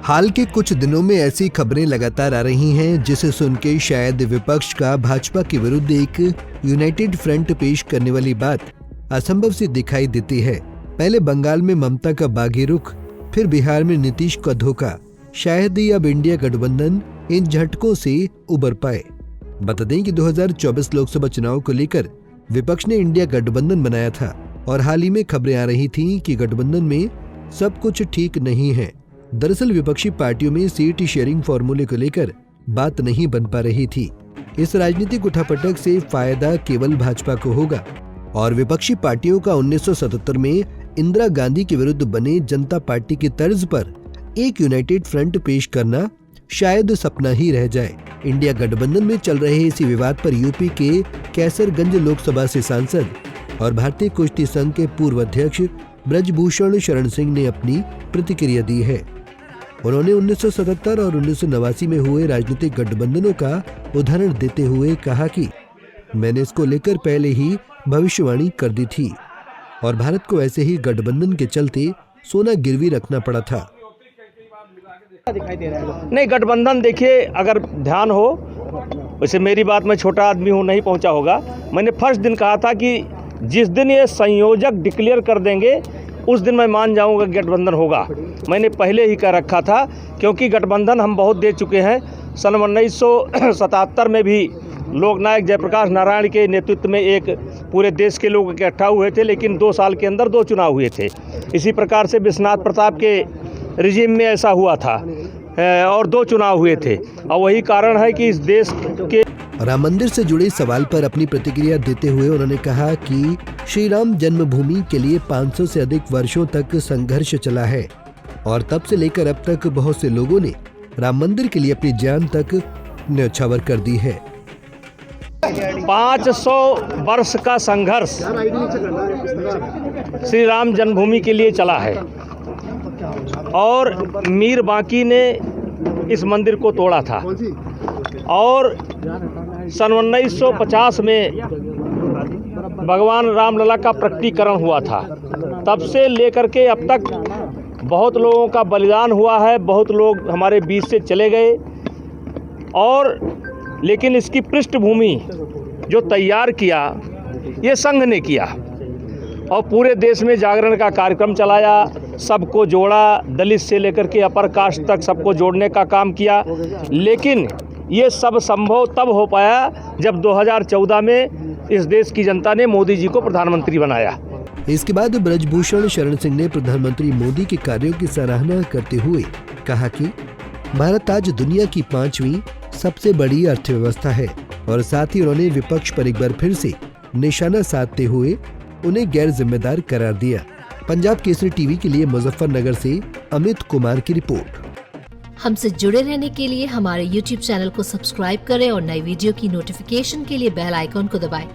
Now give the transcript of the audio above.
हाल के कुछ दिनों में ऐसी खबरें लगातार आ रही हैं जिसे सुन के शायद विपक्ष का भाजपा के विरुद्ध एक यूनाइटेड फ्रंट पेश करने वाली बात असंभव सी दिखाई देती है। पहले बंगाल में ममता का बागी रुख, फिर बिहार में नीतीश का धोखा, शायद ही अब इंडिया गठबंधन इन झटकों से उबर पाए। बता दें कि 2024 लोकसभा चुनाव को लेकर विपक्ष ने इंडिया गठबंधन बनाया था और हाल ही में खबरें आ रही थीं कि गठबंधन में सब कुछ ठीक नहीं है। दरअसल विपक्षी पार्टियों में सीट शेयरिंग फॉर्मूले को लेकर बात नहीं बन पा रही थी। इस राजनीतिक उठापटक से फायदा केवल भाजपा को होगा और विपक्षी पार्टियों का 1977 में इंदिरा गांधी के विरुद्ध बने जनता पार्टी की तर्ज पर एक यूनाइटेड फ्रंट पेश करना शायद सपना ही रह जाए। इंडिया गठबंधन में चल रहे इसी विवाद पर यूपी के कैसरगंज लोकसभा से सांसद और भारतीय कुश्ती संघ के पूर्व अध्यक्ष ब्रजभूषण शरण सिंह ने अपनी प्रतिक्रिया दी है। उन्होंने 1977 और 1989 में हुए राजनीतिक गठबंधनों का उदाहरण देते हुए कहा कि मैंने इसको लेकर पहले ही भविष्यवाणी कर दी थी और भारत को ऐसे ही गठबंधन के चलते सोना गिरवी रखना पड़ा था। नहीं, गठबंधन देखिए, अगर ध्यान हो, वैसे मेरी बात, मैं छोटा आदमी हूँ, नहीं पहुँचा होगा। मैंने फर्स्ट दिन कहा था कि जिस दिन ये संयोजक डिक्लेयर कर देंगे उस दिन मैं मान जाऊंगा गठबंधन होगा। मैंने पहले ही कह रखा था, क्योंकि गठबंधन हम बहुत दे चुके हैं। सन 1977 में भी लोकनायक जयप्रकाश नारायण के नेतृत्व में एक पूरे देश के लोग इकट्ठा हुए थे, लेकिन 2 साल के अंदर 2 चुनाव हुए थे। इसी प्रकार से विश्वनाथ प्रताप के रिजीम में ऐसा हुआ था और 2 चुनाव हुए थे। और वही कारण है कि इस देश के राम मंदिर से जुड़े सवाल पर अपनी प्रतिक्रिया देते हुए उन्होंने कहा कि श्री राम जन्मभूमि के लिए 500 से अधिक वर्षों तक संघर्ष चला है और तब से लेकर अब तक बहुत से लोगों ने राम मंदिर के लिए अपनी जान तक न्यौछावर कर दी है। 500 वर्ष का संघर्ष श्री राम जन्मभूमि के लिए चला है और मीर बांकी ने इस मंदिर को तोड़ा था और सन 1950 में भगवान रामलला का प्रकटीकरण हुआ था। तब से लेकर के अब तक बहुत लोगों का बलिदान हुआ है, बहुत लोग हमारे बीच से चले गए और लेकिन इसकी पृष्ठभूमि जो तैयार किया ये संघ ने किया और पूरे देश में जागरण का कार्यक्रम चलाया, सबको जोड़ा, दलित से लेकर के अपर कास्ट तक सबको जोड़ने का काम किया। लेकिन ये सब संभव तब हो पाया जब 2014 में इस देश की जनता ने मोदी जी को प्रधानमंत्री बनाया। इसके बाद ब्रजभूषण शरण सिंह ने प्रधानमंत्री मोदी के कार्यों की सराहना करते हुए कहा कि भारत आज दुनिया की 5वीं सबसे बड़ी अर्थव्यवस्था है और साथ ही उन्होंने विपक्ष पर एक बार फिर से निशाना साधते हुए उन्हें गैर जिम्मेदार करार दिया। पंजाब केसरी टीवी के लिए मुजफ्फरनगर से अमित कुमार की रिपोर्ट। हमसे जुड़े रहने के लिए हमारे YouTube चैनल को सब्सक्राइब करें और नई वीडियो की नोटिफिकेशन के लिए बेल आइकॉन को दबाएं।